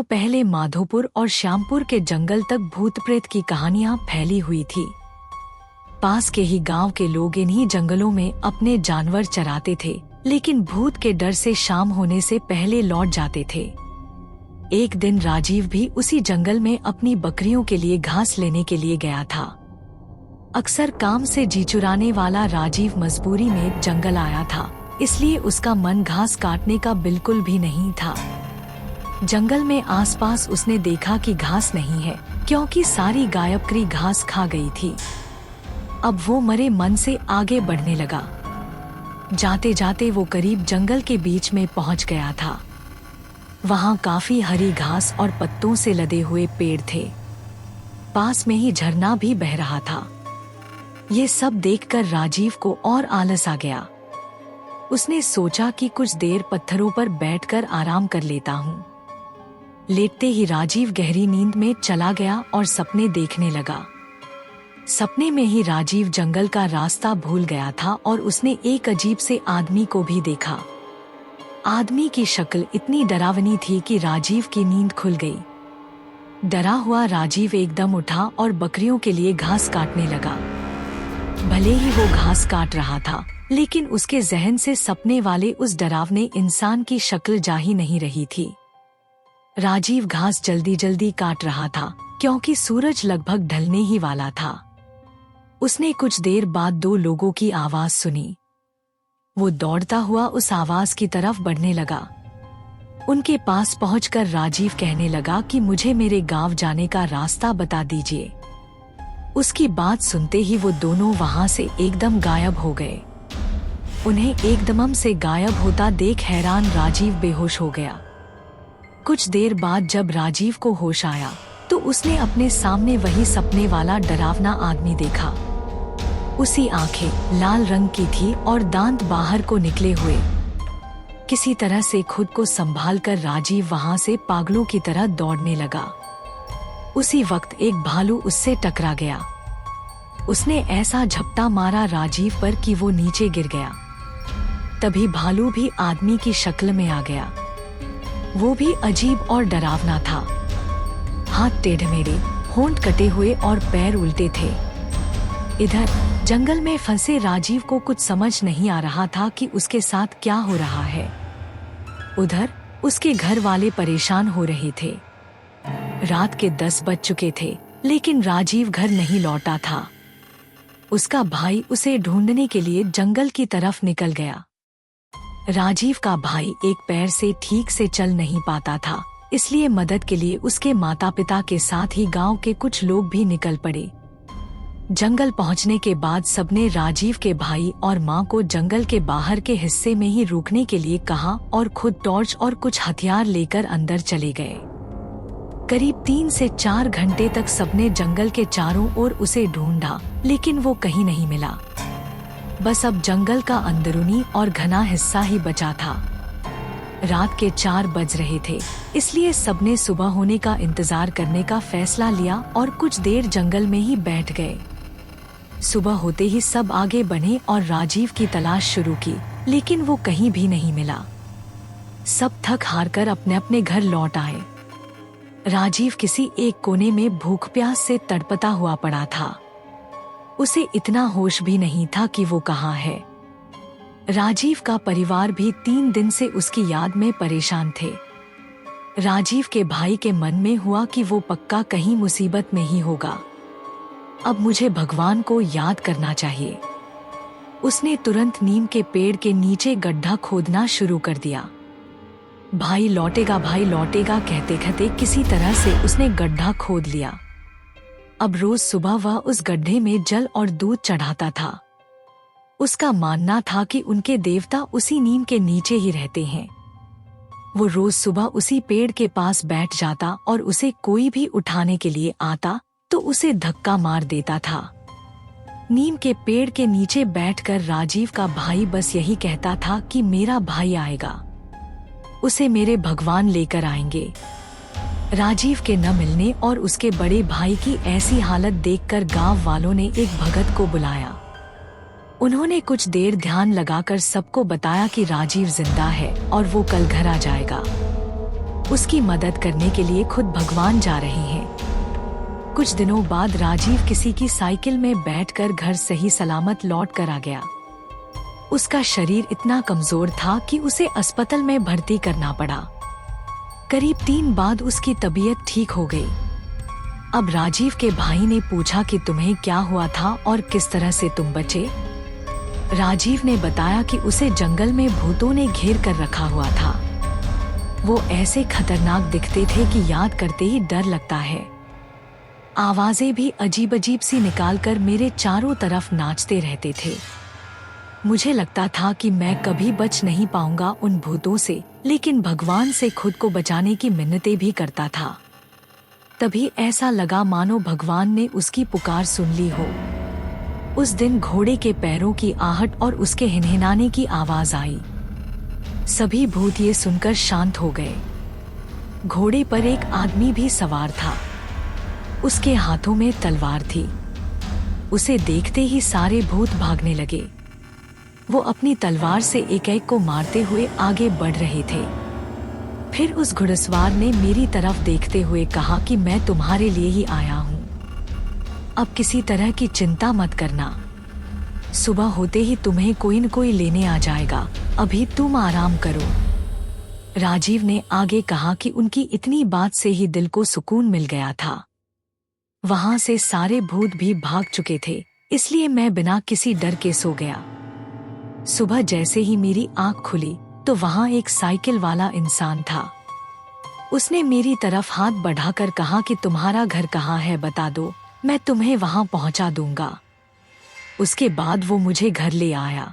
सालों पहले माधोपुर और श्यामपुर के जंगल तक भूत प्रेत की कहानियां फैली हुई थी। पास के ही गांव के लोग इन्हीं जंगलों में अपने जानवर चराते थे, लेकिन भूत के डर से शाम होने से पहले लौट जाते थे। एक दिन राजीव भी उसी जंगल में अपनी बकरियों के लिए घास लेने के लिए गया था। अक्सर काम से जी चुराने वाला राजीव मजबूरी में जंगल आया था, इसलिए उसका मन घास काटने का बिल्कुल भी नहीं था। जंगल में आसपास उसने देखा कि घास नहीं है, क्योंकि सारी गायबकरी घास खा गई थी। अब वो मरे मन से आगे बढ़ने लगा। जाते जाते वो करीब जंगल के बीच में पहुंच गया था। वहां काफी हरी घास और पत्तों से लदे हुए पेड़ थे। पास में ही झरना भी बह रहा था। ये सब देखकर राजीव को और आलस आ गया। उसने सोचा कि कुछ देर पत्थरों पर बैठकर आराम कर लेता हूँ। लेटते ही राजीव गहरी नींद में चला गया और सपने देखने लगा। सपने में ही राजीव जंगल का रास्ता भूल गया था और उसने एक अजीब से आदमी को भी देखा। आदमी की शक्ल इतनी डरावनी थी कि राजीव की नींद खुल गई। डरा हुआ राजीव एकदम उठा और बकरियों के लिए घास काटने लगा। भले ही वो घास काट रहा था, लेकिन उसके जहन से सपने वाले उस डरावने इंसान की शक्ल जा ही नहीं रही थी। राजीव घास जल्दी जल्दी काट रहा था, क्योंकि सूरज लगभग ढलने ही वाला था। उसने कुछ देर बाद दो लोगों की आवाज सुनी। वो दौड़ता हुआ उस आवाज की तरफ बढ़ने लगा। उनके पास पहुंचकर राजीव कहने लगा कि मुझे मेरे गांव जाने का रास्ता बता दीजिए। उसकी बात सुनते ही वो दोनों वहां से एकदम गायब हो गए। उन्हें एकदम से गायब होता देख हैरान राजीव बेहोश हो गया। कुछ देर बाद जब राजीव को होश आया, तो उसने अपने सामने वही सपने वाला डरावना आदमी देखा। उसकी आंखें लाल रंग की थी और दांत बाहर को निकले हुए। किसी तरह से खुद को संभालकर राजीव वहां से पागलों की तरह दौड़ने लगा। उसी वक्त एक भालू उससे टकरा गया। उसने ऐसा झपटा मारा राजीव पर कि वो नीचे गिर गया। तभी भालू भी आदमी की शक्ल में आ गया। वो भी अजीब और डरावना था। हाथ टेढ़े मेढ़े, होंठ कटे हुए और पैर उल्टे थे। इधर जंगल में फंसे राजीव को कुछ समझ नहीं आ रहा था कि उसके साथ क्या हो रहा है। उधर उसके घर वाले परेशान हो रहे थे। रात के 10 बज चुके थे, लेकिन राजीव घर नहीं लौटा था। उसका भाई उसे ढूंढने के लिए जंगल की तरफ निकल गया। राजीव का भाई एक पैर से ठीक से चल नहीं पाता था, इसलिए मदद के लिए उसके माता पिता के साथ ही गांव के कुछ लोग भी निकल पड़े। जंगल पहुंचने के बाद सबने राजीव के भाई और मां को जंगल के बाहर के हिस्से में ही रुकने के लिए कहा और खुद टॉर्च और कुछ हथियार लेकर अंदर चले गए। करीब 3 से 4 घंटे तक सबने जंगल के चारों ओर उसे ढूंढा, लेकिन वो कहीं नहीं मिला। बस अब जंगल का अंदरूनी और घना हिस्सा ही बचा था। रात के 4 बज रहे थे, इसलिए सबने सुबह होने का इंतजार करने का फैसला लिया और कुछ देर जंगल में ही बैठ गए। सुबह होते ही सब आगे बढ़े और राजीव की तलाश शुरू की, लेकिन वो कहीं भी नहीं मिला। सब थक हार कर अपने अपने घर लौट आए। राजीव किसी एक कोने में भूख प्यास से तड़पता हुआ पड़ा था। उसे इतना होश भी नहीं था कि वो कहाँ है। राजीव का परिवार भी 3 दिन से उसकी याद में परेशान थे। राजीव के भाई के मन में हुआ कि वो पक्का कहीं मुसीबत में ही होगा। अब मुझे भगवान को याद करना चाहिए। उसने तुरंत नीम के पेड़ के नीचे गड्ढा खोदना शुरू कर दिया। भाई लौटेगा कहते कहते किसी तरह से उसने गड्ढा खोद लिया। अब रोज सुबह वह उस गड्ढे में जल और दूध चढ़ाता था। उसका मानना था कि उनके देवता उसी नीम के नीचे ही रहते हैं। वो रोज सुबह उसी पेड़ के पास बैठ जाता और उसे कोई भी उठाने के लिए आता तो उसे धक्का मार देता था। नीम के पेड़ के नीचे बैठकर राजीव का भाई बस यही कहता था कि मेरा भाई आएगा, उसे मेरे भगवान लेकर आएंगे। राजीव के न मिलने और उसके बड़े भाई की ऐसी हालत देखकर गांव वालों ने एक भगत को बुलाया। उन्होंने कुछ देर ध्यान लगाकर सबको बताया कि राजीव जिंदा है और वो कल घर आ जाएगा। उसकी मदद करने के लिए खुद भगवान जा रहे हैं। कुछ दिनों बाद राजीव किसी की साइकिल में बैठकर घर सही सलामत लौट कर आ गया। उसका शरीर इतना कमजोर था कि उसे अस्पताल में भर्ती करना पड़ा। करीब 3 बाद उसकी तबीयत ठीक हो गई। अब राजीव के भाई ने पूछा कि तुम्हें क्या हुआ था और किस तरह से तुम बचे। राजीव ने बताया कि उसे जंगल में भूतों ने घेर कर रखा हुआ था। वो ऐसे खतरनाक दिखते थे कि याद करते ही डर लगता है। आवाजें भी अजीब अजीब सी निकालकर मेरे चारों तरफ नाचते रहते थे। मुझे लगता था कि मैं कभी बच नहीं पाऊंगा उन भूतों से, लेकिन भगवान से खुद को बचाने की मिन्नतें भी करता था। तभी ऐसा लगा मानो भगवान ने उसकी पुकार सुन ली हो। उस दिन घोड़े के पैरों की आहट और उसके हिनहिनाने की आवाज आई। सभी भूत ये सुनकर शांत हो गए। घोड़े पर एक आदमी भी सवार था। उसके हाथों में तलवार थी। उसे देखते ही सारे भूत भागने लगे। वो अपनी तलवार से एक एक को मारते हुए आगे बढ़ रहे थे। फिर उस घुड़सवार ने मेरी तरफ देखते हुए कहा कि मैं तुम्हारे लिए ही आया हूँ। अब किसी तरह की चिंता मत करना। सुबह होते ही तुम्हें कोई न कोई लेने आ जाएगा। अभी तुम आराम करो। राजीव ने आगे कहा कि उनकी इतनी बात से ही दिल को सुकून मिल गया था। वहां से सारे भूत भी भाग चुके थे, इसलिए मैं बिना किसी डर के सो गया। सुबह जैसे ही मेरी आंख खुली तो वहां एक साइकिल वाला इंसान था। उसने मेरी तरफ हाथ बढ़ाकर कहा कि तुम्हारा घर कहाँ है बता दो, मैं तुम्हें वहां पहुंचा दूंगा। उसके बाद वो मुझे घर ले आया।